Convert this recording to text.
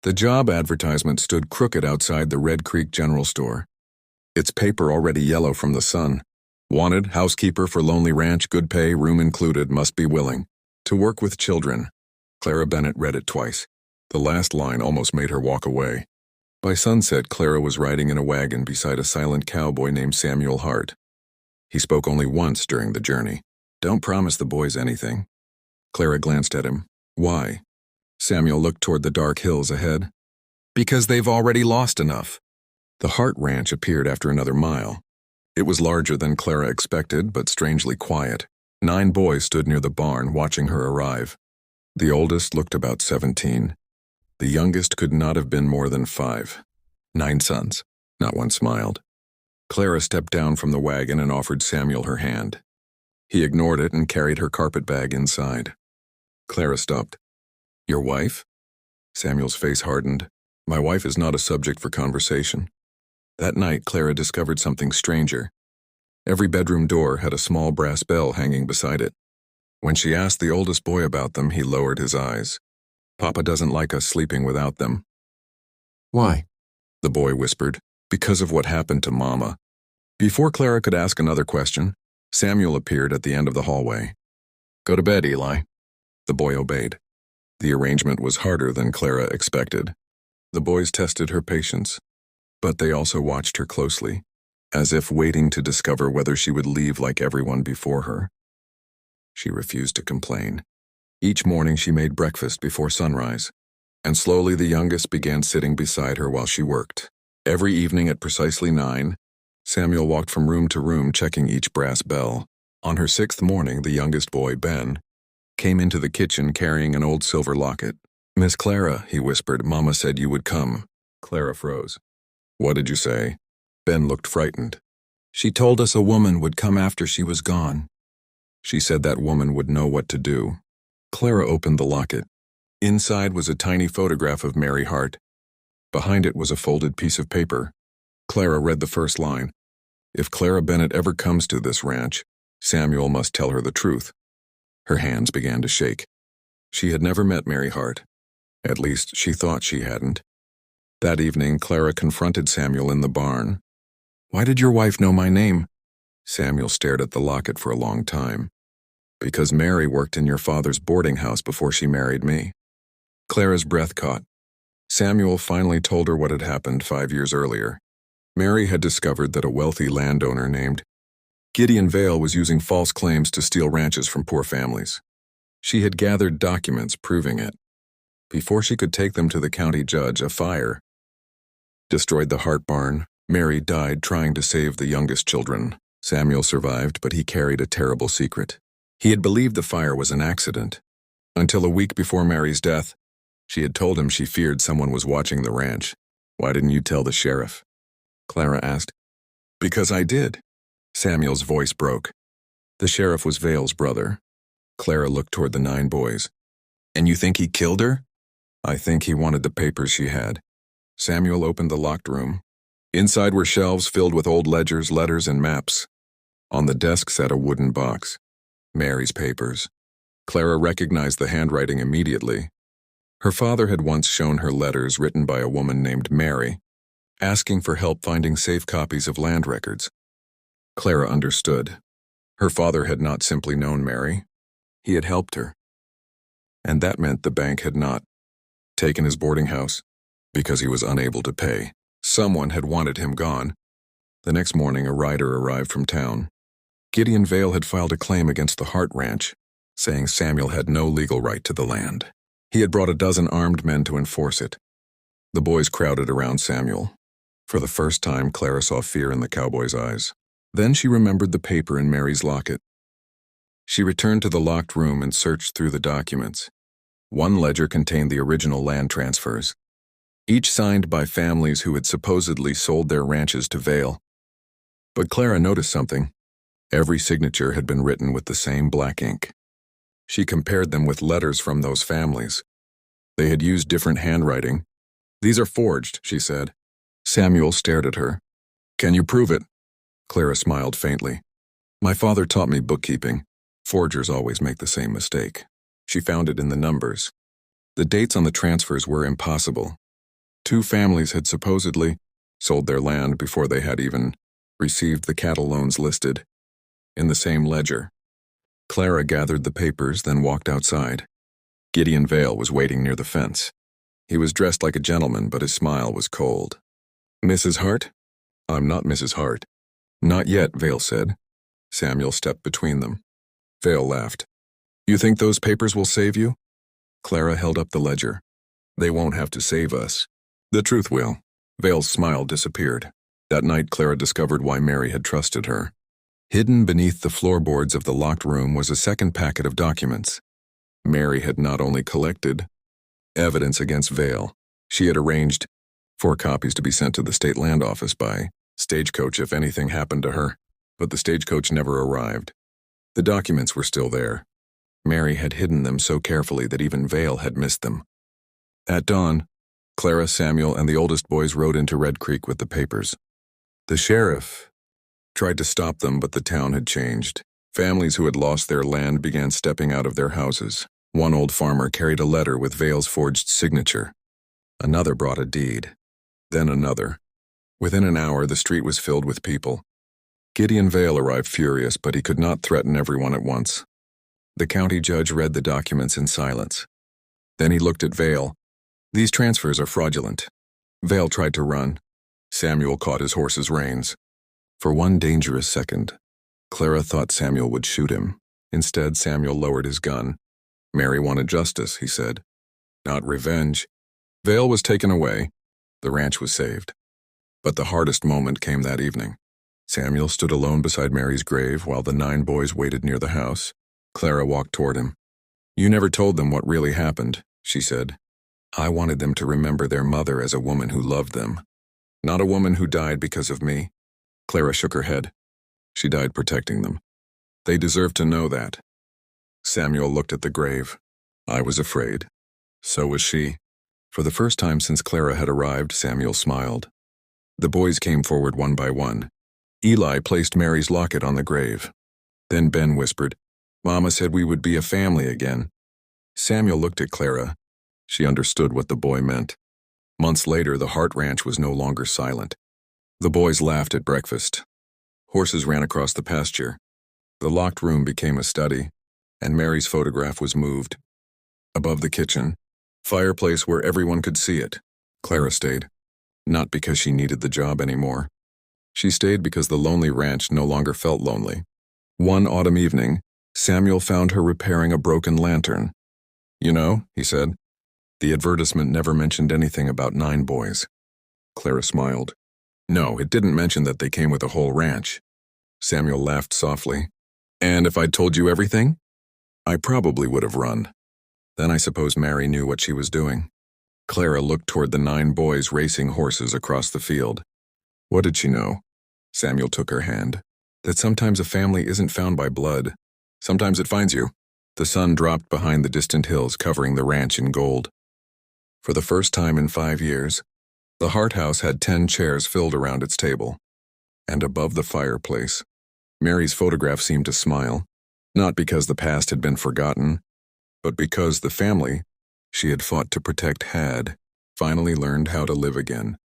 The job advertisement stood crooked outside the Red Creek General Store, its paper already yellow from the sun. Wanted, housekeeper for lonely ranch, good pay, room included, must be willing to work with children. Clara Bennett read it twice. The last line almost made her walk away. By sunset, Clara was riding in a wagon beside a silent cowboy named Samuel Hart. He spoke only once during the journey. Don't promise the boys anything. Clara glanced at him. Why? Samuel looked toward the dark hills ahead. Because they've already lost enough. The Hart Ranch appeared after another mile. It was larger than Clara expected, but strangely quiet. 9 boys stood near the barn, watching her arrive. The oldest looked about 17. The youngest could not have been more than 5. 9 sons. Not one smiled. Clara stepped down from the wagon and offered Samuel her hand. He ignored it and carried her carpet bag inside. Clara stopped. Your wife? Samuel's face hardened. My wife is not a subject for conversation. That night, Clara discovered something stranger. Every bedroom door had a small brass bell hanging beside it. When she asked the oldest boy about them, he lowered his eyes. Papa doesn't like us sleeping without them. Why? The boy whispered. Because of what happened to Mama. Before Clara could ask another question, Samuel appeared at the end of the hallway. Go to bed, Eli. The boy obeyed. The arrangement was harder than Clara expected. The boys tested her patience, but they also watched her closely, as if waiting to discover whether she would leave like everyone before her. She refused to complain. Each morning she made breakfast before sunrise, and slowly the youngest began sitting beside her while she worked. Every evening at precisely 9, Samuel walked from room to room checking each brass bell. On her 6th morning, the youngest boy, Ben, came into the kitchen carrying an old silver locket. Miss Clara, he whispered, Mama said you would come. Clara froze. What did you say? Ben looked frightened. She told us a woman would come after she was gone. She said that woman would know what to do. Clara opened the locket. Inside was a tiny photograph of Mary Hart. Behind it was a folded piece of paper. Clara read the first line. If Clara Bennett ever comes to this ranch, Samuel must tell her the truth. Her hands began to shake. She had never met Mary Hart. At least, she thought she hadn't. That evening, Clara confronted Samuel in the barn. Why did your wife know my name? Samuel stared at the locket for a long time. Because Mary worked in your father's boarding house before she married me. Clara's breath caught. Samuel finally told her what had happened 5 years earlier. Mary had discovered that a wealthy landowner named Gideon Vale was using false claims to steal ranches from poor families. She had gathered documents proving it. Before she could take them to the county judge, a fire destroyed the Hart barn. Mary died trying to save the youngest children. Samuel survived, but he carried a terrible secret. He had believed the fire was an accident, until a week before Mary's death, she had told him she feared someone was watching the ranch. Why didn't you tell the sheriff? Clara asked. Because I did. Samuel's voice broke. The sheriff was Vale's brother. Clara looked toward the 9 boys. And you think he killed her? I think he wanted the papers she had. Samuel opened the locked room. Inside were shelves filled with old ledgers, letters, and maps. On the desk sat a wooden box. Mary's papers. Clara recognized the handwriting immediately. Her father had once shown her letters written by a woman named Mary, asking for help finding safe copies of land records. Clara understood. Her father had not simply known Mary. He had helped her. And that meant the bank had not taken his boarding house because he was unable to pay. Someone had wanted him gone. The next morning, a rider arrived from town. Gideon Vale had filed a claim against the Hart Ranch, saying Samuel had no legal right to the land. He had brought a dozen armed men to enforce it. The boys crowded around Samuel. For the first time, Clara saw fear in the cowboy's eyes. Then she remembered the paper in Mary's locket. She returned to the locked room and searched through the documents. One ledger contained the original land transfers, each signed by families who had supposedly sold their ranches to Vale. But Clara noticed something. Every signature had been written with the same black ink. She compared them with letters from those families. They had used different handwriting. These are forged, she said. Samuel stared at her. Can you prove it? Clara smiled faintly. My father taught me bookkeeping. Forgers always make the same mistake. She found it in the numbers. The dates on the transfers were impossible. 2 families had supposedly sold their land before they had even received the cattle loans listed in the same ledger. Clara gathered the papers, then walked outside. Gideon Vale was waiting near the fence. He was dressed like a gentleman, but his smile was cold. "Mrs. Hart?" "I'm not Mrs. Hart." "Not yet," Vale said. Samuel stepped between them. Vale laughed. "You think those papers will save you?" Clara held up the ledger. "They won't have to save us. The truth will." Vale's smile disappeared. That night, Clara discovered why Mary had trusted her. Hidden beneath the floorboards of the locked room was a second packet of documents. Mary had not only collected evidence against Vale, she had arranged 4 copies to be sent to the state land office by stagecoach if anything happened to her, but the stagecoach never arrived. The documents were still there. Mary had hidden them so carefully that even Vale had missed them. At dawn, Clara, Samuel, and the oldest boys rode into Red Creek with the papers. The sheriff tried to stop them, but the town had changed. Families who had lost their land began stepping out of their houses. One old farmer carried a letter with Vale's forged signature. Another brought a deed. Then another. Within an hour, the street was filled with people. Gideon Vale arrived furious, but he could not threaten everyone at once. The county judge read the documents in silence. Then he looked at Vale. "These transfers are fraudulent." Vale tried to run. Samuel caught his horse's reins. For one dangerous second, Clara thought Samuel would shoot him. Instead, Samuel lowered his gun. "Mary wanted justice," he said. "Not revenge." Vale was taken away. The ranch was saved. But the hardest moment came that evening. Samuel stood alone beside Mary's grave while the 9 boys waited near the house. Clara walked toward him. "You never told them what really happened," she said. "I wanted them to remember their mother as a woman who loved them, not a woman who died because of me." Clara shook her head. "She died protecting them. They deserve to know that." Samuel looked at the grave. "I was afraid. So was she." For the first time since Clara had arrived, Samuel smiled. The boys came forward one by one. Eli placed Mary's locket on the grave. Then Ben whispered, "Mama said we would be a family again." Samuel looked at Clara. She understood what the boy meant. Months later, the Hart Ranch was no longer silent. The boys laughed at breakfast. Horses ran across the pasture. The locked room became a study, and Mary's photograph was moved. Above the kitchen, fireplace where everyone could see it, Clara stayed. Not because she needed the job anymore. She stayed because the lonely ranch no longer felt lonely. One autumn evening, Samuel found her repairing a broken lantern. "You know," he said, "the advertisement never mentioned anything about 9 boys." Clara smiled. "No, it didn't mention that they came with a whole ranch." Samuel laughed softly. "And if I'd told you everything? I probably would have run." Then I suppose Mary knew what she was doing. Clara looked toward the 9 boys racing horses across the field. What did she know? Samuel took her hand. That sometimes a family isn't found by blood. Sometimes it finds you. The sun dropped behind the distant hills, covering the ranch in gold. For the first time in 5 years, the Hart house had 10 chairs filled around its table. And above the fireplace, Mary's photograph seemed to smile, not because the past had been forgotten, but because the family she had fought to protect had finally learned how to live again.